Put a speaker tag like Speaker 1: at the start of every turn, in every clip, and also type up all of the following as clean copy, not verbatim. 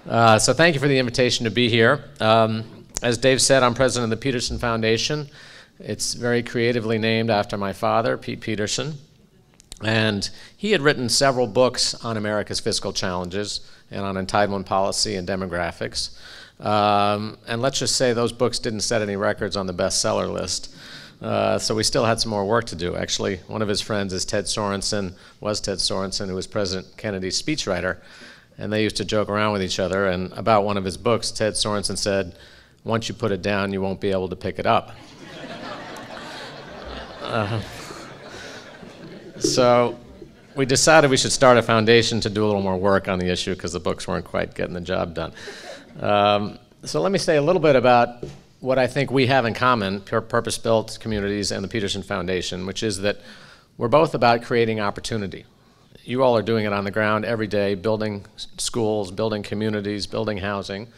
Speaker 1: So thank you for the invitation to be here. As Dave said, I'm president of the Peterson Foundation. It's very creatively named after my father, Pete Peterson. And he had written several books on America's fiscal challenges and on entitlement policy and demographics. And let's just say those books didn't set any records on the bestseller list. So we still had some more work to do. Actually, one of his friends is Ted Sorensen, who was President Kennedy's speechwriter. And they used to joke around with each other. And about one of his books, Ted Sorensen said, "Once you put it down, you won't be able to pick it up." So we decided we should start a foundation to do a little more work on the issue because the books weren't quite getting the job done. So let me say a little bit about what I think we have in common, purpose-built communities and the Peterson Foundation, which is that we're both about creating opportunity. You all are doing it on the ground every day, building schools, building communities, building housing,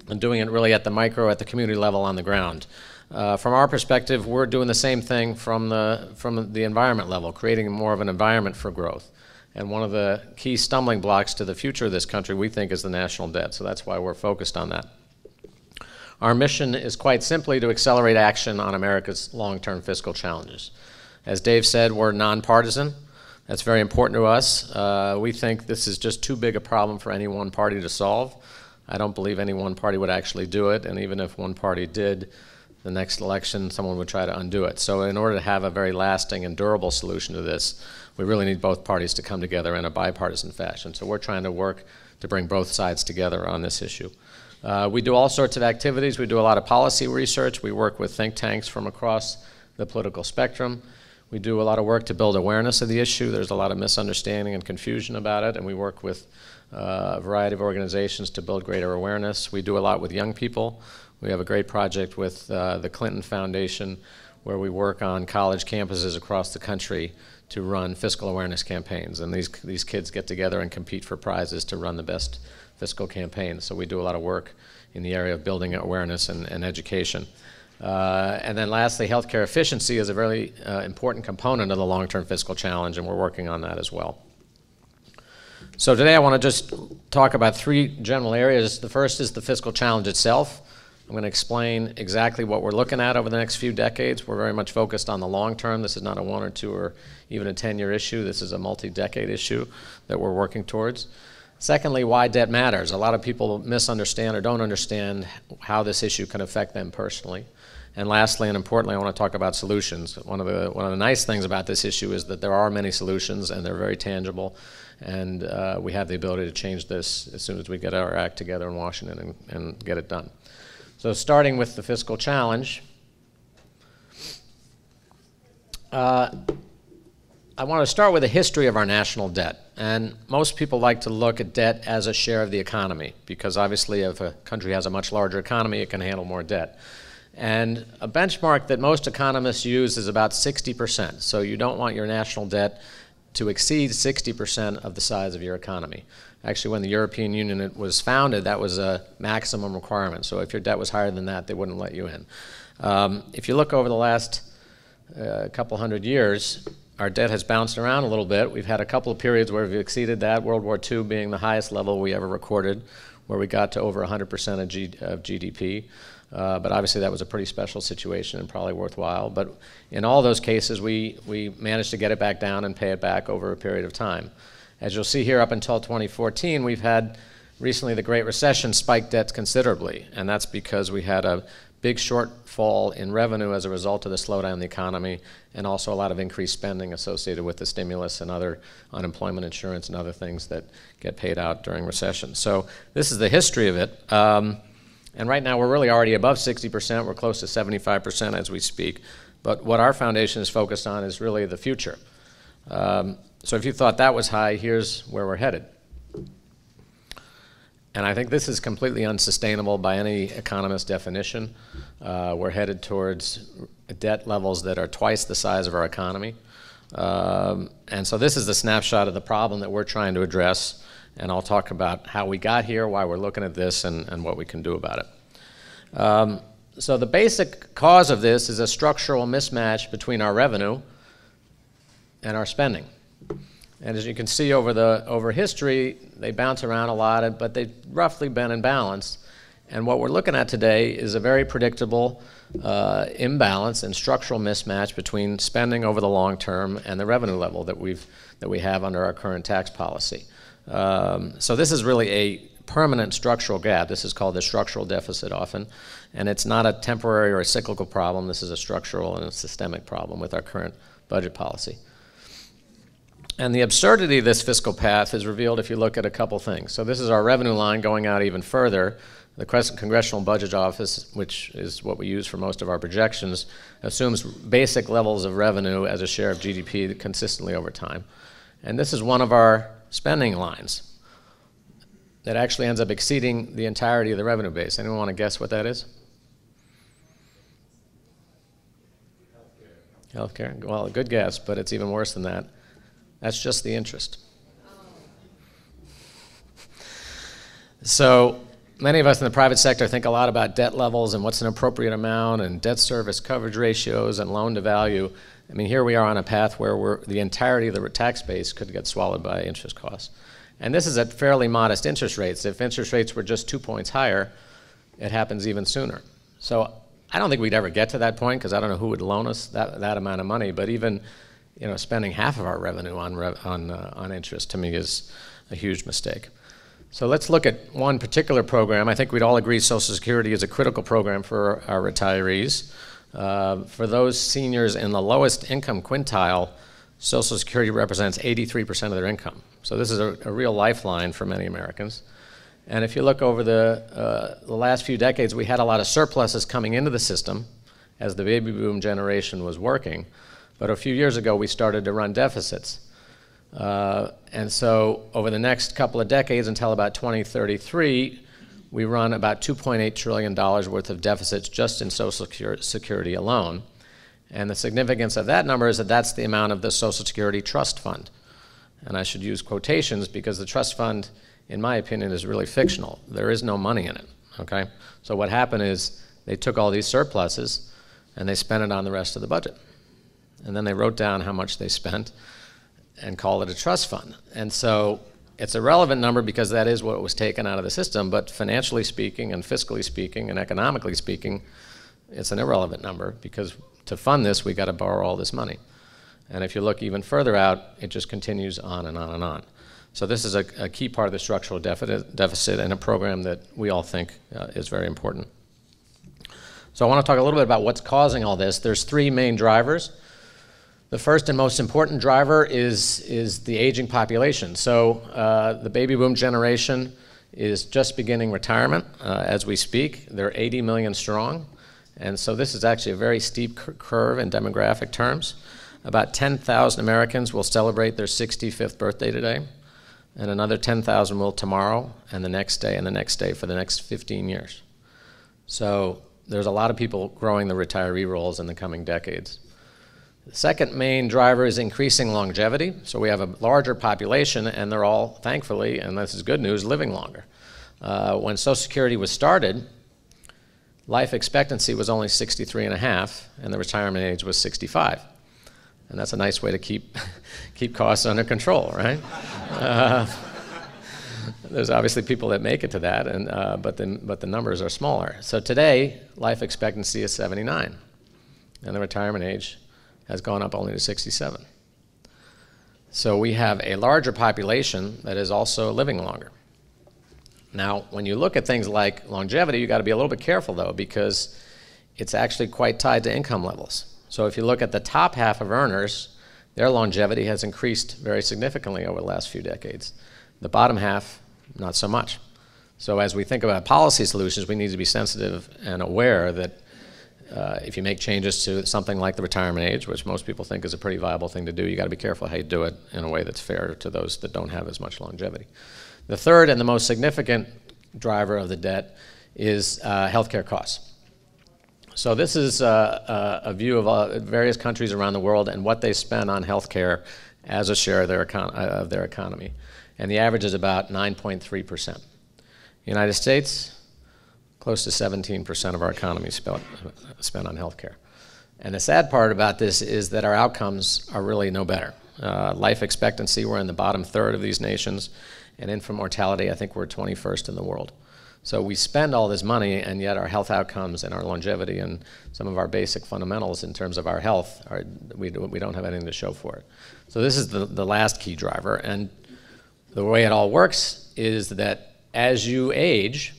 Speaker 1: and doing it really at the micro, at the community level on the ground. From our perspective, we're doing the same thing from the environment level, creating more of an environment for growth. And one of the key stumbling blocks to the future of this country, we think, is the national debt. So that's why we're focused on that. Our mission is quite simply to accelerate action on America's long-term fiscal challenges. As Dave said, we're nonpartisan. That's very important to us. We think this is just too big a problem for any one party to solve. I don't believe any one party would actually do it, and even if one party did, the next election, someone would try to undo it. So in order to have a very lasting and durable solution to this, we really need both parties to come together in a bipartisan fashion. So we're trying to work to bring both sides together on this issue. We do all sorts of activities. We do a lot of policy research. We work with think tanks from across the political spectrum. We do a lot of work to build awareness of the issue. There's a lot of misunderstanding and confusion about it, and we work with a variety of organizations to build greater awareness. We do a lot with young people. We have a great project with the Clinton Foundation where we work on college campuses across the country to run fiscal awareness campaigns. And these kids get together and compete for prizes to run the best fiscal campaigns. So we do a lot of work in the area of building awareness and education. And then lastly, healthcare efficiency is a very important component of the long-term fiscal challenge, and we're working on that as well. So today I want to just talk about three general areas. The first is the fiscal challenge itself. I'm going to explain exactly what we're looking at over the next few decades. We're very much focused on the long term. This is not a 1 or 2 or even a 10-year issue. This is a multi-decade issue that we're working towards. Secondly, why debt matters. A lot of people misunderstand or don't understand how this issue can affect them personally. And lastly, and importantly, I want to talk about solutions. One of the nice things about this issue is that there are many solutions, and they're very tangible. And we have the ability to change this as soon as we get our act together in Washington and get it done. So starting with the fiscal challenge, I want to start with a history of our national debt. And most people like to look at debt as a share of the economy, because obviously if a country has a much larger economy, it can handle more debt. And a benchmark that most economists use is about 60%. So you don't want your national debt to exceed 60% of the size of your economy. Actually, when the European Union was founded, that was a maximum requirement. So if your debt was higher than that, they wouldn't let you in. If you look over the last couple hundred years, our debt has bounced around a little bit. We've had a couple of periods where we've exceeded that, World War II being the highest level we ever recorded, where we got to over 100% of GDP. But obviously that was a pretty special situation and probably worthwhile. But in all those cases, we managed to get it back down and pay it back over a period of time. As you'll see here, up until 2014, we've had recently the Great Recession spike debts considerably. And that's because we had a big shortfall in revenue as a result of the slowdown in the economy, and also a lot of increased spending associated with the stimulus and other unemployment insurance and other things that get paid out during recession. So this is the history of it. And right now we're really already above 60%. We're close to 75% as we speak. But what our foundation is focused on is really the future. So if you thought that was high, here's where we're headed. And I think this is completely unsustainable by any economist's definition. We're headed towards debt levels that are twice the size of our economy. And so this is the snapshot of the problem that we're trying to address. And I'll talk about how we got here, why we're looking at this, and what we can do about it. So the basic cause of this is a structural mismatch between our revenue and our spending. And as you can see over history, they bounce around a lot, but they've roughly been in balance. And what we're looking at today is a very predictable imbalance and structural mismatch between spending over the long term and the revenue level that we have under our current tax policy. So this is really a permanent structural gap. This is called the structural deficit often, and it's not a temporary or a cyclical problem. This is a structural and a systemic problem with our current budget policy. And the absurdity of this fiscal path is revealed if you look at a couple things. So this is our revenue line going out even further. The Congressional Budget Office, which is what we use for most of our projections, assumes basic levels of revenue as a share of GDP consistently over time. And this is one of our spending lines that actually ends up exceeding the entirety of the revenue base. Anyone want to guess what that is? Healthcare. Well, good guess, but it's even worse than that. That's just the interest. So many of us in the private sector think a lot about debt levels and what's an appropriate amount and debt service coverage ratios and loan to value. I mean, here we are on a path where the entirety of the tax base could get swallowed by interest costs. And this is at fairly modest interest rates. If interest rates were just 2 points higher, it happens even sooner. So I don't think we'd ever get to that point because I don't know who would loan us that amount of money, but even spending half of our revenue on interest to me is a huge mistake. So let's look at one particular program. I think we'd all agree Social Security is a critical program for our retirees. For those seniors in the lowest income quintile, Social Security represents 83% of their income. So this is a real lifeline for many Americans. And if you look over the last few decades, we had a lot of surpluses coming into the system as the baby boom generation was working. But a few years ago, we started to run deficits. And so over the next couple of decades until about 2033, we run about $2.8 trillion worth of deficits just in Social Security alone. And the significance of that number is that that's the amount of the Social Security Trust Fund. And I should use quotations because the trust fund, in my opinion, is really fictional. There is no money in it, okay? So what happened is they took all these surpluses and they spent it on the rest of the budget. And then they wrote down how much they spent and called it a trust fund. And so it's a relevant number because that is what was taken out of the system, but financially speaking and fiscally speaking and economically speaking, it's an irrelevant number because to fund this, we got to borrow all this money. And if you look even further out, it just continues on and on and on. So this is a key part of the structural deficit and a program that we all think is very important. So I want to talk a little bit about what's causing all this. There's three main drivers. The first and most important driver is the aging population. So the baby boom generation is just beginning retirement as we speak. They're 80 million strong. And so this is actually a very steep curve in demographic terms. About 10,000 Americans will celebrate their 65th birthday today, and another 10,000 will tomorrow, and the next day, and the next day for the next 15 years. So there's a lot of people growing the retiree rolls in the coming decades. The second main driver is increasing longevity. So we have a larger population, and they're all, thankfully, and this is good news, living longer. When Social Security was started, life expectancy was only 63 and a half, and the retirement age was 65. And that's a nice way to keep costs under control, right? There's obviously people that make it to that, but the numbers are smaller. So today, life expectancy is 79, and the retirement age has gone up only to 67. So we have a larger population that is also living longer. Now, when you look at things like longevity, you got to be a little bit careful, though, because it's actually quite tied to income levels. So if you look at the top half of earners, their longevity has increased very significantly over the last few decades. The bottom half, not so much. So as we think about policy solutions, we need to be sensitive and aware that if you make changes to something like the retirement age, which most people think is a pretty viable thing to do, you got to be careful how you do it in a way that's fair to those that don't have as much longevity. The third and the most significant driver of the debt is healthcare costs. So this is a view of various countries around the world and what they spend on healthcare as a share of their economy. And the average is about 9.3%. United States, close to 17% of our economy spent on healthcare. And the sad part about this is that our outcomes are really no better. Life expectancy, we're in the bottom third of these nations. And infant mortality, I think we're 21st in the world. So we spend all this money, and yet our health outcomes and our longevity and some of our basic fundamentals in terms of our health, we don't have anything to show for it. So this is the last key driver. And the way it all works is that as you age,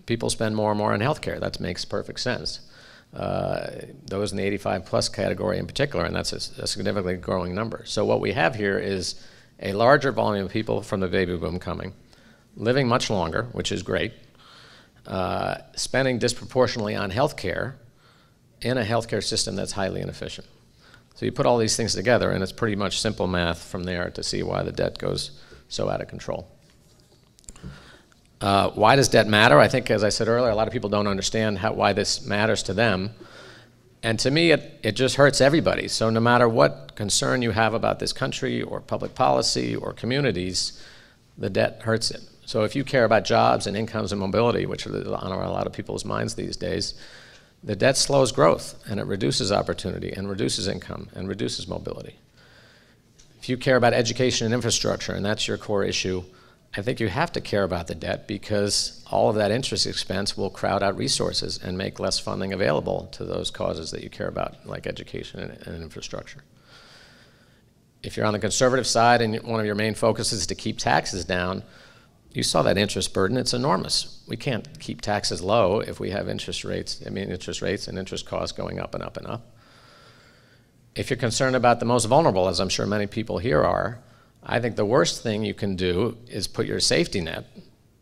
Speaker 1: people spend more and more on healthcare. That makes perfect sense. Those in the 85 plus category in particular, and that's a significantly growing number. So what we have here is a larger volume of people from the baby boom coming, living much longer, which is great, spending disproportionately on healthcare in a healthcare system that's highly inefficient. So you put all these things together, and it's pretty much simple math from there to see why the debt goes so out of control. Why does debt matter? I think, as I said earlier, a lot of people don't understand why this matters to them. And to me, it just hurts everybody. So no matter what concern you have about this country or public policy or communities, the debt hurts it. So if you care about jobs and incomes and mobility, which are on a lot of people's minds these days, the debt slows growth, and it reduces opportunity and reduces income and reduces mobility. If you care about education and infrastructure, and that's your core issue, I think you have to care about the debt, because all of that interest expense will crowd out resources and make less funding available to those causes that you care about, like education and infrastructure. If you're on the conservative side and one of your main focuses is to keep taxes down, you saw that interest burden. It's enormous. We can't keep taxes low if we have interest rates and interest costs going up and up and up. If you're concerned about the most vulnerable, as I'm sure many people here are, I think the worst thing you can do is put your safety net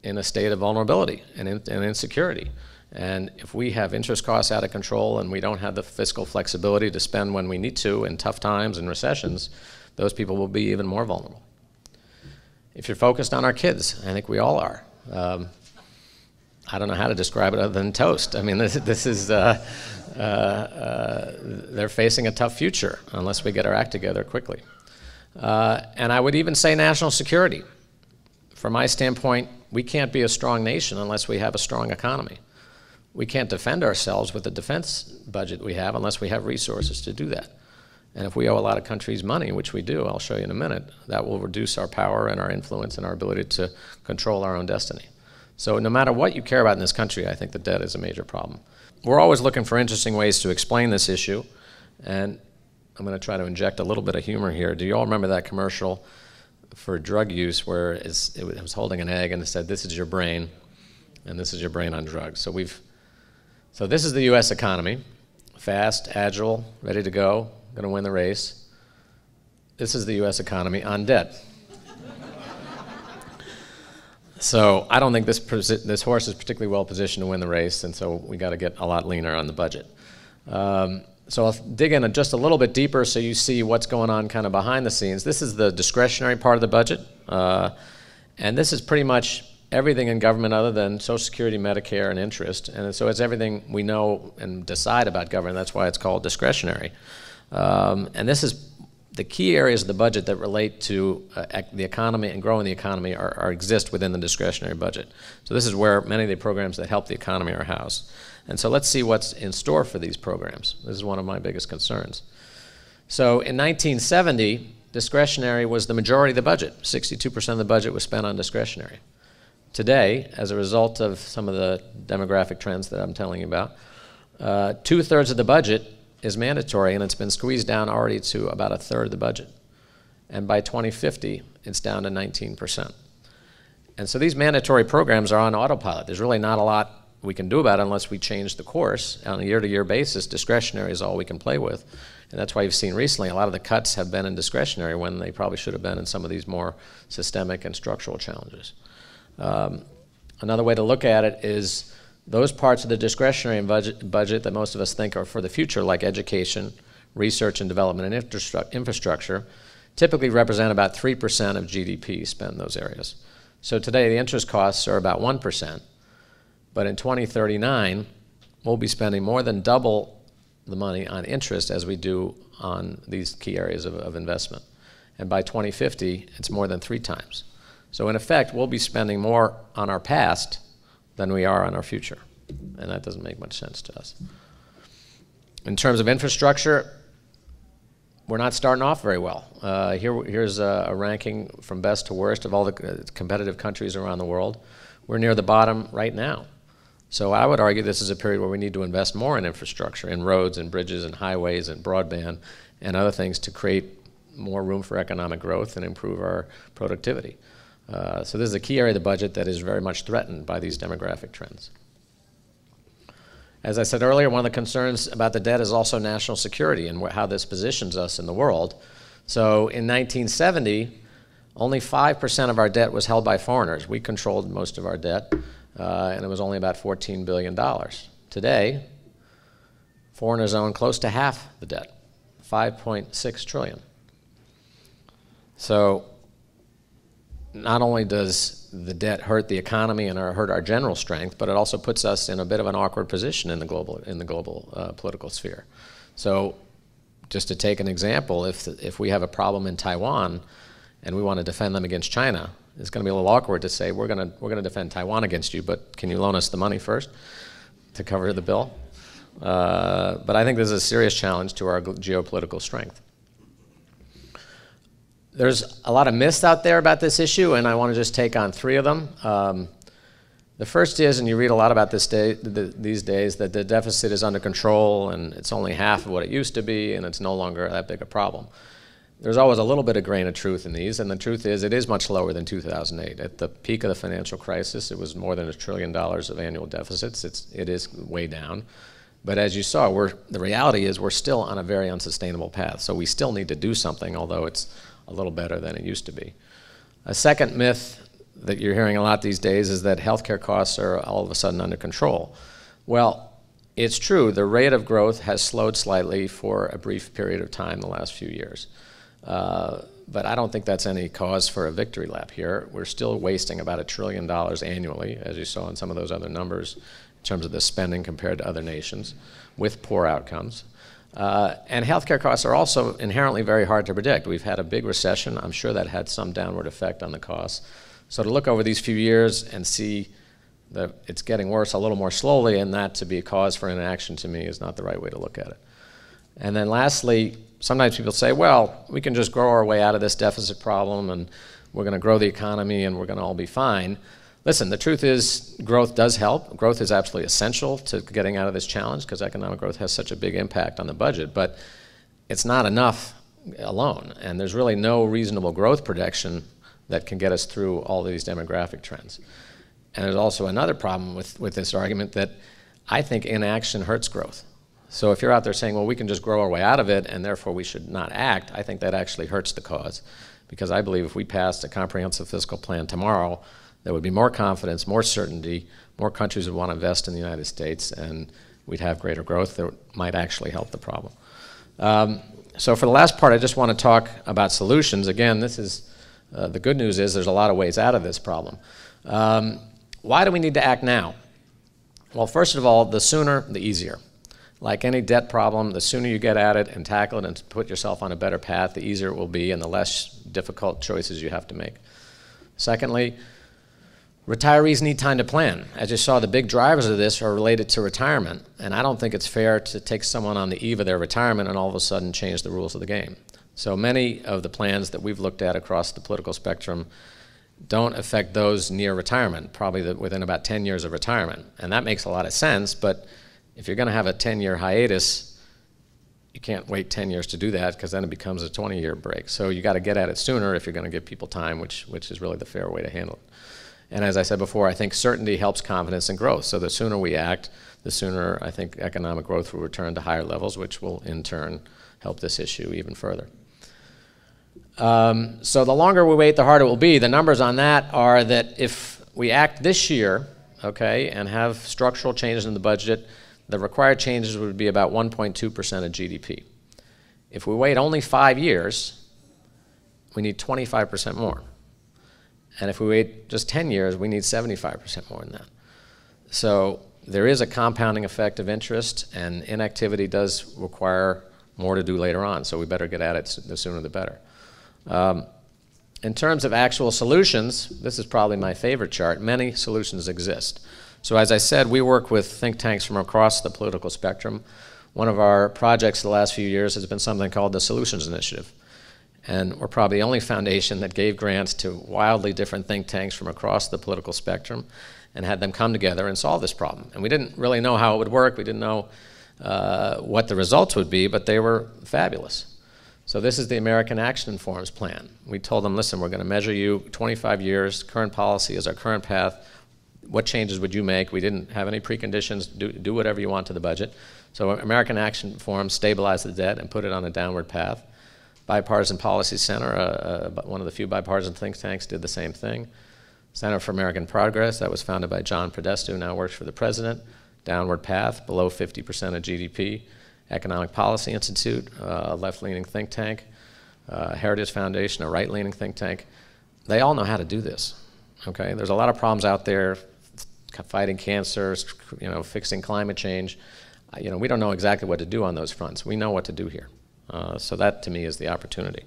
Speaker 1: in a state of vulnerability and insecurity. And if we have interest costs out of control and we don't have the fiscal flexibility to spend when we need to in tough times and recessions, those people will be even more vulnerable. If you're focused on our kids, I think we all are. I don't know how to describe it other than toast. I mean, they're facing a tough future unless we get our act together quickly. And I would even say national security. From my standpoint, we can't be a strong nation unless we have a strong economy. We can't defend ourselves with the defense budget we have unless we have resources to do that. And if we owe a lot of countries money, which we do, I'll show you in a minute, that will reduce our power and our influence and our ability to control our own destiny. So no matter what you care about in this country, I think the debt is a major problem. We're always looking for interesting ways to explain this issue, and I'm going to try to inject a little bit of humor here. Do you all remember that commercial for drug use where it was holding an egg and it said, "This is your brain, and this is your brain on drugs"? So this is the U.S. economy, fast, agile, ready to go, going to win the race. This is the U.S. economy on debt. So I don't think this horse is particularly well positioned to win the race, and so we got to get a lot leaner on the budget. So I'll dig in just a little bit deeper so you see what's going on kind of behind the scenes. This is the discretionary part of the budget, and this is pretty much everything in government other than Social Security, Medicare, and interest. And so it's everything we know and decide about government. That's why it's called discretionary. And this is the key areas of the budget that relate to the economy and growing the economy exist within the discretionary budget. So this is where many of the programs that help the economy are housed. And so let's see what's in store for these programs. This is one of my biggest concerns. So in 1970, discretionary was the majority of the budget. 62% of the budget was spent on discretionary. Today, as a result of some of the demographic trends that I'm telling you about, 2/3 of the budget is mandatory, and it's been squeezed down already to about 1/3 of the budget. And by 2050, it's down to 19%. And so these mandatory programs are on autopilot. There's really not a lot we can do about it unless we change the course. On a year-to-year basis, discretionary is all we can play with. And that's why you've seen recently a lot of the cuts have been in discretionary when they probably should have been in some of these more systemic and structural challenges. Another way to look at it is those parts of the discretionary budget that most of us think are for the future, like education, research and development, and infrastructure, typically represent about 3% of GDP spent in those areas. So today the interest costs are about 1%, but in 2039, we'll be spending more than double the money on interest as we do on these key areas of investment. And by 2050, it's more than 3 times. So in effect, we'll be spending more on our past than we are on our future. And that doesn't make much sense to us. In terms of infrastructure, we're not starting off very well. Here's a ranking from best to worst of all the competitive countries around the world. We're near the bottom right now. So I would argue this is a period where we need to invest more in infrastructure, in roads and bridges and highways and broadband and other things to create more room for economic growth and improve our productivity. So this is a key area of the budget that is very much threatened by these demographic trends. As I said earlier, one of the concerns about the debt is also national security and how this positions us in the world. So in 1970, only 5% of our debt was held by foreigners. We controlled most of our debt, and it was only about $14 billion. Today, foreigners own close to half the debt, $5.6 trillion. So not only does the debt hurt the economy and hurt our general strength, but it also puts us in a bit of an awkward position in the global political sphere. So just to take an example, if we have a problem in Taiwan and we want to defend them against China, it's going to be a little awkward to say we're going to defend Taiwan against you, but can you loan us the money first to cover the bill? But I think this is a serious challenge to our geopolitical strength. There's a lot of myths out there about this issue, and I want to just take on 3 of them. The first is, and you read a lot about this these days, that the deficit is under control and it's only half of what it used to be and it's no longer that big a problem. There's always a little bit of grain of truth in these, and the truth is it is much lower than 2008. At the peak of the financial crisis, it was more than $1 trillion of annual deficits. It is way down. But as you saw, the reality is we're still on a very unsustainable path. So we still need to do something, although it's a little better than it used to be. A second myth that you're hearing a lot these days is that healthcare costs are all of a sudden under control. Well, it's true, the rate of growth has slowed slightly for a brief period of time the last few years. But I don't think that's any cause for a victory lap here. We're still wasting about $1 trillion annually, as you saw in some of those other numbers, in terms of the spending compared to other nations, with poor outcomes. And healthcare costs are also inherently very hard to predict. We've had a big recession. I'm sure that had some downward effect on the costs. So to look over these few years and see that it's getting worse a little more slowly and that to be a cause for inaction, to me, is not the right way to look at it. And then lastly, sometimes people say, well, we can just grow our way out of this deficit problem and we're going to grow the economy and we're going to all be fine. Listen, the truth is growth does help. Growth is absolutely essential to getting out of this challenge because economic growth has such a big impact on the budget, but it's not enough alone, and there's really no reasonable growth projection that can get us through all these demographic trends. And there's also another problem with this argument that I think inaction hurts growth. So if you're out there saying, well, we can just grow our way out of it and therefore we should not act, I think that actually hurts the cause, because I believe if we passed a comprehensive fiscal plan tomorrow, there would be more confidence, more certainty, more countries would want to invest in the United States, and we'd have greater growth that might actually help the problem. So for the last part, I just want to talk about solutions. Again, this is the good news is there's a lot of ways out of this problem. Why do we need to act now? Well, first of all, the sooner, the easier. Like any debt problem, the sooner you get at it and tackle it and put yourself on a better path, the easier it will be and the less difficult choices you have to make. Secondly, retirees need time to plan. As you saw, the big drivers of this are related to retirement, and I don't think it's fair to take someone on the eve of their retirement and all of a sudden change the rules of the game. So many of the plans that we've looked at across the political spectrum don't affect those near retirement, probably within about 10 years of retirement. And that makes a lot of sense, but if you're going to have a 10-year hiatus, you can't wait 10 years to do that because then it becomes a 20-year break. So you got to get at it sooner if you're going to give people time, which is really the fair way to handle it. And as I said before, I think certainty helps confidence and growth. So the sooner we act, the sooner I think economic growth will return to higher levels, which will in turn help this issue even further. So the longer we wait, the harder it will be. The numbers on that are that if we act this year, okay, and have structural changes in the budget, the required changes would be about 1.2% of GDP. If we wait only 5 years, we need 25% more. And if we wait just 10 years, we need 75% more than that. So there is a compounding effect of interest, and inactivity does require more to do later on, so we better get at it the sooner the better. In terms of actual solutions, this is probably my favorite chart. Many solutions exist. So as I said, we work with think tanks from across the political spectrum. one of our projects the last few years has been something called the Solutions Initiative. And we're probably the only foundation that gave grants to wildly different think tanks from across the political spectrum and had them come together and solve this problem. And we didn't really know how it would work. We didn't know what the results would be, but they were fabulous. So this is the American Action Forum's plan. We told them, listen, we're going to measure you 25 years, current policy is our current path. What changes would you make? We didn't have any preconditions, do whatever you want to the budget. So American Action Forum stabilized the debt and put it on a downward path. Bipartisan Policy Center, one of the few bipartisan think tanks, did the same thing. Center for American Progress, that was founded by John Podesta, who now works for the president. Downward path, below 50% of GDP. Economic Policy Institute, a left-leaning think tank. Heritage Foundation, a right-leaning think tank. They all know how to do this, okay? There's a lot of problems out there, fighting cancer, fixing climate change. We don't know exactly what to do on those fronts. We know what to do here. So that, to me, is the opportunity.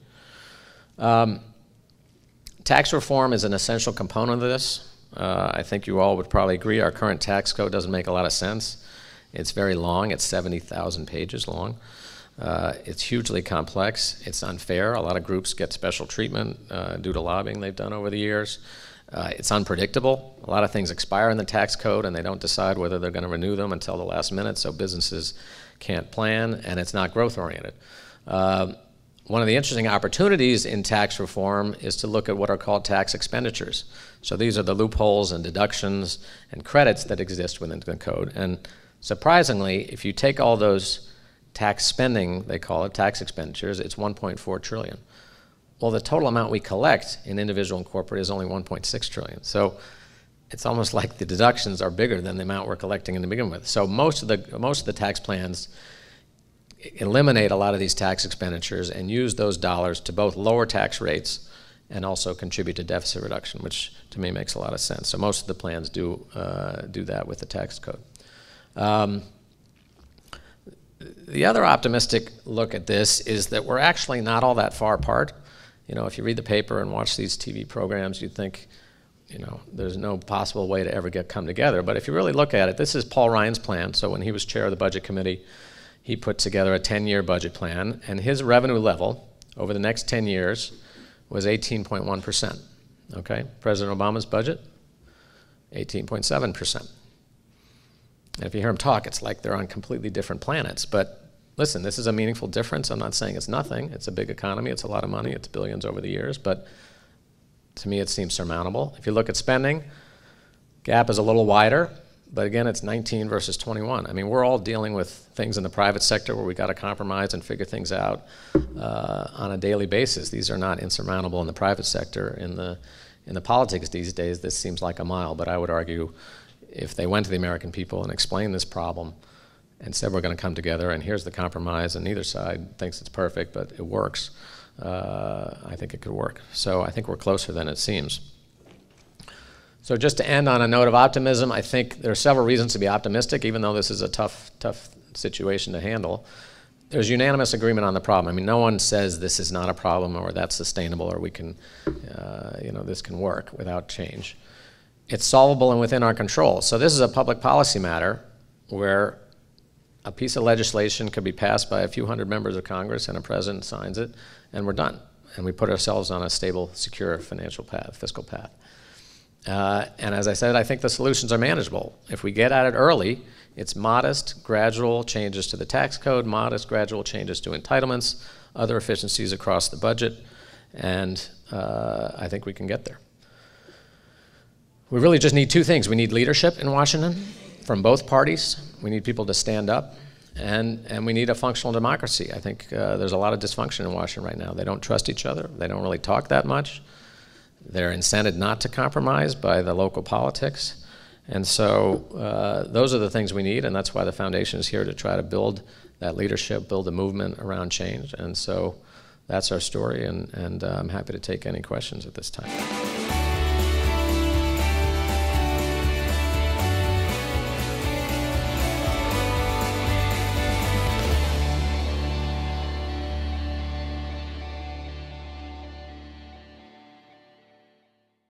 Speaker 1: Tax reform is an essential component of this. I think you all would probably agree our current tax code doesn't make a lot of sense. It's very long. It's 70,000 pages long. It's hugely complex. It's unfair. A lot of groups get special treatment due to lobbying they've done over the years. It's unpredictable. A lot of things expire in the tax code and they don't decide whether they're going to renew them until the last minute, so businesses can't plan, and it's not growth oriented. One of the interesting opportunities in tax reform is to look at what are called tax expenditures. So these are the loopholes and deductions and credits that exist within the code. And surprisingly, if you take all those tax spending, they call it, tax expenditures, it's 1.4 trillion. Well, the total amount we collect in individual and corporate is only 1.6 trillion. So it's almost like the deductions are bigger than the amount we're collecting to begin with. So most of the tax plans eliminate a lot of these tax expenditures and use those dollars to both lower tax rates and also contribute to deficit reduction, which to me makes a lot of sense. So most of the plans do that with the tax code. The other optimistic look at this is that we're actually not all that far apart. If you read the paper and watch these TV programs, you'd think, there's no possible way to ever come together. But if you really look at it, this is Paul Ryan's plan. So when he was chair of the Budget Committee, he put together a 10-year budget plan, and his revenue level over the next 10 years was 18.1%. Okay? President Obama's budget, 18.7%. And if you hear him talk, it's like they're on completely different planets. But listen, this is a meaningful difference. I'm not saying it's nothing. It's a big economy. It's a lot of money. It's billions over the years. But to me, it seems surmountable. If you look at spending, gap is a little wider. But again, it's 19 versus 21. I mean, we're all dealing with things in the private sector where we got to compromise and figure things out on a daily basis. These are not insurmountable in the private sector. In the politics these days, this seems like a mile. But I would argue if they went to the American people and explained this problem and said we're going to come together and here's the compromise, and neither side thinks it's perfect, but it works, I think it could work. So I think we're closer than it seems. So just to end on a note of optimism, I think there are several reasons to be optimistic, even though this is a tough situation to handle. There's unanimous agreement on the problem. I mean, no one says this is not a problem or that's sustainable or we can, this can work without change. It's solvable and within our control. So this is a public policy matter where a piece of legislation could be passed by a few hundred members of Congress and a president signs it, and we're done. And we put ourselves on a stable, secure financial path, fiscal path. And as I said, I think the solutions are manageable. If we get at it early, it's modest, gradual changes to the tax code, modest, gradual changes to entitlements, other efficiencies across the budget, and I think we can get there. We really just need two things. We need leadership in Washington from both parties. We need people to stand up, and we need a functional democracy. I think there's a lot of dysfunction in Washington right now. They don't trust each other. They don't really talk that much. They're incented not to compromise by the local politics. And so those are the things we need, and that's why the foundation is here to try to build that leadership, build a movement around change. And so that's our story, and I'm happy to take any questions at this time.